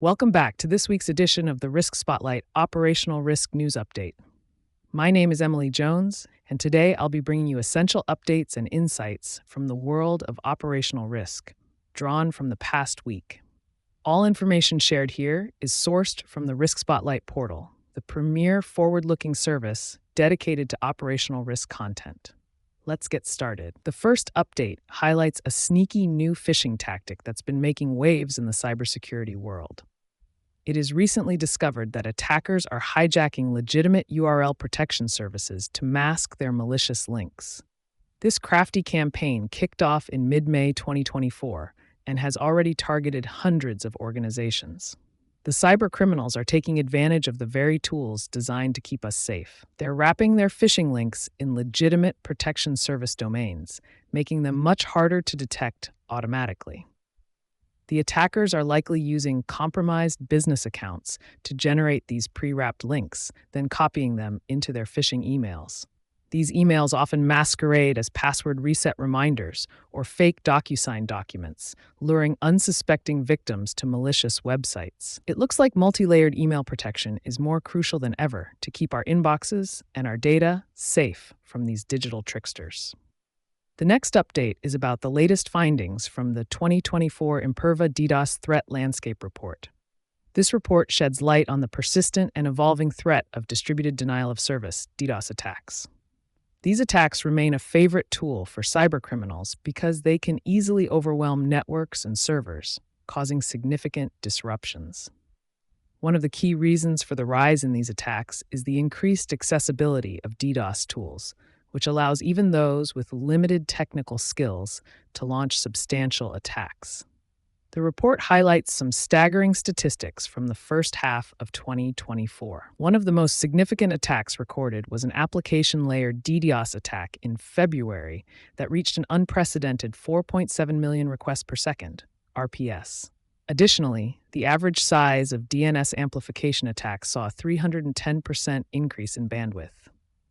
Welcome back to this week's edition of the Risk Spotlight Operational Risk News Update. My name is Emily Jones, and today I'll be bringing you essential updates and insights from the world of operational risk, drawn from the past week. All information shared here is sourced from the Risk Spotlight portal, the premier forward-looking service dedicated to operational risk content. Let's get started. The first update highlights a sneaky new phishing tactic that's been making waves in the cybersecurity world. It is recently discovered that attackers are hijacking legitimate URL protection services to mask their malicious links. This crafty campaign kicked off in mid-May 2024 and has already targeted hundreds of organizations. The cybercriminals are taking advantage of the very tools designed to keep us safe. They're wrapping their phishing links in legitimate protection service domains, making them much harder to detect automatically. The attackers are likely using compromised business accounts to generate these pre-wrapped links, then copying them into their phishing emails. These emails often masquerade as password reset reminders or fake DocuSign documents, luring unsuspecting victims to malicious websites. It looks like multi-layered email protection is more crucial than ever to keep our inboxes and our data safe from these digital tricksters. The next update is about the latest findings from the 2024 Imperva DDoS Threat Landscape Report. This report sheds light on the persistent and evolving threat of distributed denial of service, DDoS attacks. These attacks remain a favorite tool for cybercriminals because they can easily overwhelm networks and servers, causing significant disruptions. One of the key reasons for the rise in these attacks is the increased accessibility of DDoS tools, which allows even those with limited technical skills to launch substantial attacks. The report highlights some staggering statistics from the first half of 2024. One of the most significant attacks recorded was an application-layer DDoS attack in February that reached an unprecedented 4.7 million requests per second, RPS. Additionally, the average size of DNS amplification attacks saw a 310% increase in bandwidth.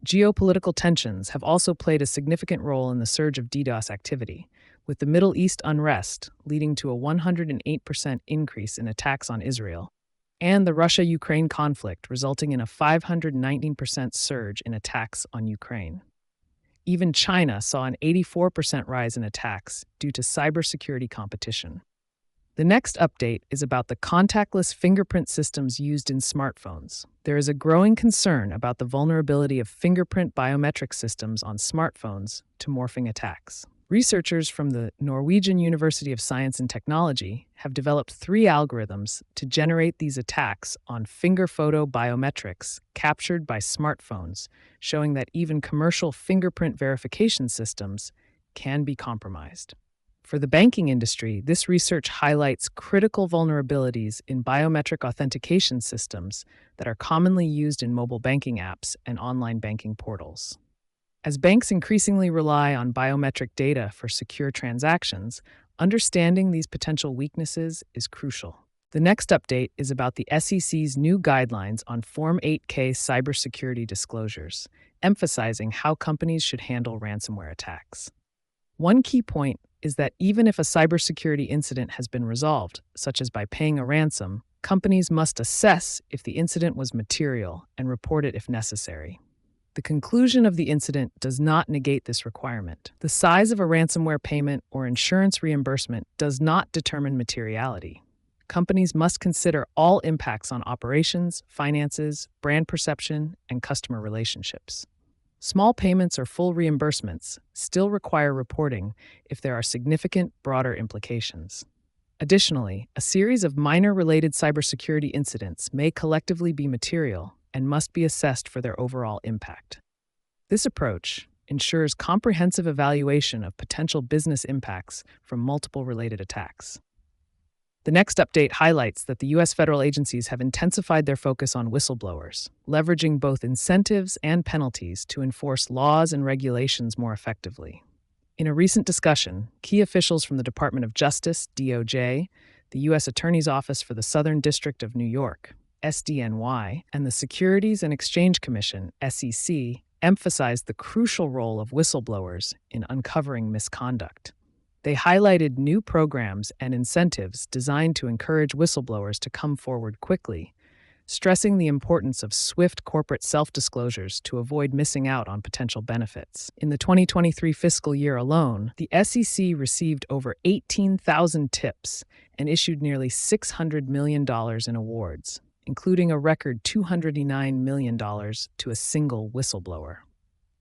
Geopolitical tensions have also played a significant role in the surge of DDoS activity, with the Middle East unrest leading to a 108% increase in attacks on Israel, and the Russia-Ukraine conflict resulting in a 519% surge in attacks on Ukraine. Even China saw an 84% rise in attacks due to cybersecurity competition. The next update is about the contactless fingerprint systems used in smartphones. There is a growing concern about the vulnerability of fingerprint biometric systems on smartphones to morphing attacks. Researchers from the Norwegian University of Science and Technology have developed 3 algorithms to generate these attacks on finger photo biometrics captured by smartphones, showing that even commercial fingerprint verification systems can be compromised. For the banking industry, this research highlights critical vulnerabilities in biometric authentication systems that are commonly used in mobile banking apps and online banking portals. As banks increasingly rely on biometric data for secure transactions, understanding these potential weaknesses is crucial. The next update is about the SEC's new guidelines on Form 8K cybersecurity disclosures, emphasizing how companies should handle ransomware attacks. One key point is that even if a cybersecurity incident has been resolved, such as by paying a ransom, companies must assess if the incident was material and report it if necessary. The conclusion of the incident does not negate this requirement. The size of a ransomware payment or insurance reimbursement does not determine materiality. Companies must consider all impacts on operations, finances, brand perception, and customer relationships. Small payments or full reimbursements still require reporting if there are significant, broader implications. Additionally, a series of minor related cybersecurity incidents may collectively be material and must be assessed for their overall impact. This approach ensures comprehensive evaluation of potential business impacts from multiple related attacks. The next update highlights that the U.S. federal agencies have intensified their focus on whistleblowers, leveraging both incentives and penalties to enforce laws and regulations more effectively. In a recent discussion, key officials from the Department of Justice, DOJ, the U.S. Attorney's Office for the Southern District of New York, SDNY, and the Securities and Exchange Commission, SEC, emphasized the crucial role of whistleblowers in uncovering misconduct. They highlighted new programs and incentives designed to encourage whistleblowers to come forward quickly, stressing the importance of swift corporate self-disclosures to avoid missing out on potential benefits. In the 2023 fiscal year alone, the SEC received over 18,000 tips and issued nearly $600 million in awards, including a record $209 million to a single whistleblower.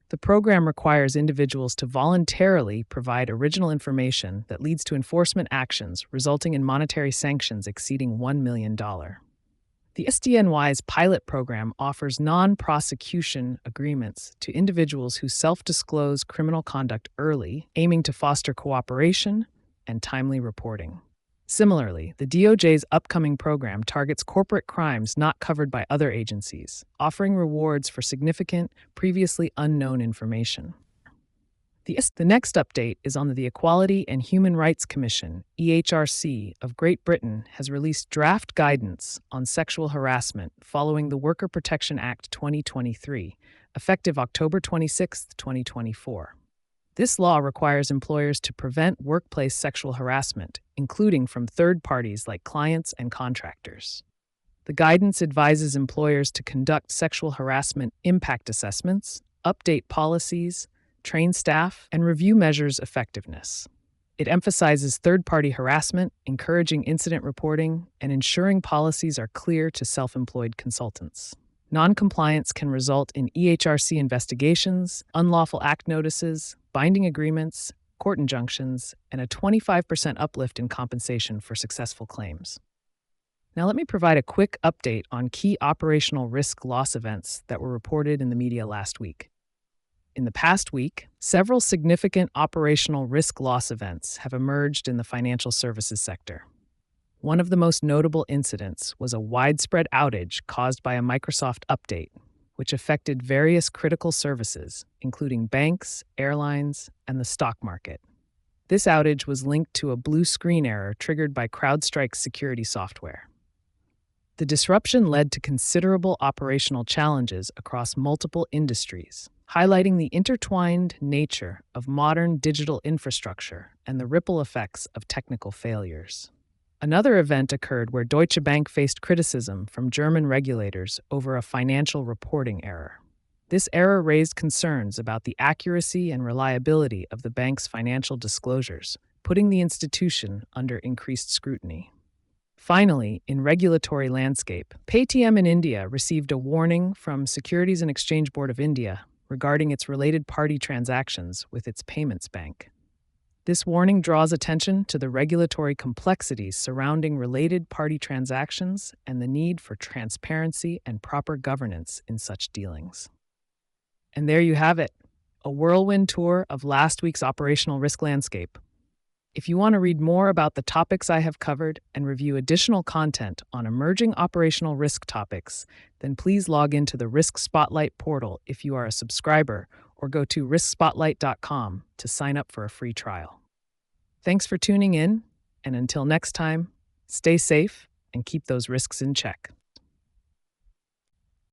The program requires individuals to voluntarily provide original information that leads to enforcement actions, resulting in monetary sanctions exceeding $1 million. The SDNY's pilot program offers non-prosecution agreements to individuals who self-disclose criminal conduct early, aiming to foster cooperation and timely reporting. Similarly, the DOJ's upcoming program targets corporate crimes not covered by other agencies, offering rewards for significant, previously unknown information. The next update is on the Equality and Human Rights Commission, EHRC, of Great Britain has released draft guidance on sexual harassment following the Worker Protection Act 2023, effective October 26, 2024. This law requires employers to prevent workplace sexual harassment, including from third parties like clients and contractors. The guidance advises employers to conduct sexual harassment impact assessments, update policies, train staff, and review measures' effectiveness. It emphasizes third-party harassment, encouraging incident reporting, and ensuring policies are clear to self-employed consultants. Noncompliance can result in EHRC investigations, unlawful act notices, binding agreements, court injunctions, and a 25% uplift in compensation for successful claims. Now let me provide a quick update on key operational risk loss events that were reported in the media last week. In the past week, several significant operational risk loss events have emerged in the financial services sector. One of the most notable incidents was a widespread outage caused by a Microsoft update, which affected various critical services, including banks, airlines, and the stock market. This outage was linked to a blue screen error triggered by CrowdStrike's security software. The disruption led to considerable operational challenges across multiple industries, highlighting the intertwined nature of modern digital infrastructure and the ripple effects of technical failures. Another event occurred where Deutsche Bank faced criticism from German regulators over a financial reporting error. This error raised concerns about the accuracy and reliability of the bank's financial disclosures, putting the institution under increased scrutiny. Finally, in regulatory landscape, Paytm in India received a warning from Securities and Exchange Board of India regarding its related party transactions with its payments bank. This warning draws attention to the regulatory complexities surrounding related party transactions and the need for transparency and proper governance in such dealings. And there you have it, a whirlwind tour of last week's operational risk landscape. If you want to read more about the topics I have covered and review additional content on emerging operational risk topics, then please log into the RiskSpotlight portal if you are a subscriber, or go to RiskSpotlight.com to sign up for a free trial. Thanks for tuning in, and until next time, stay safe and keep those risks in check.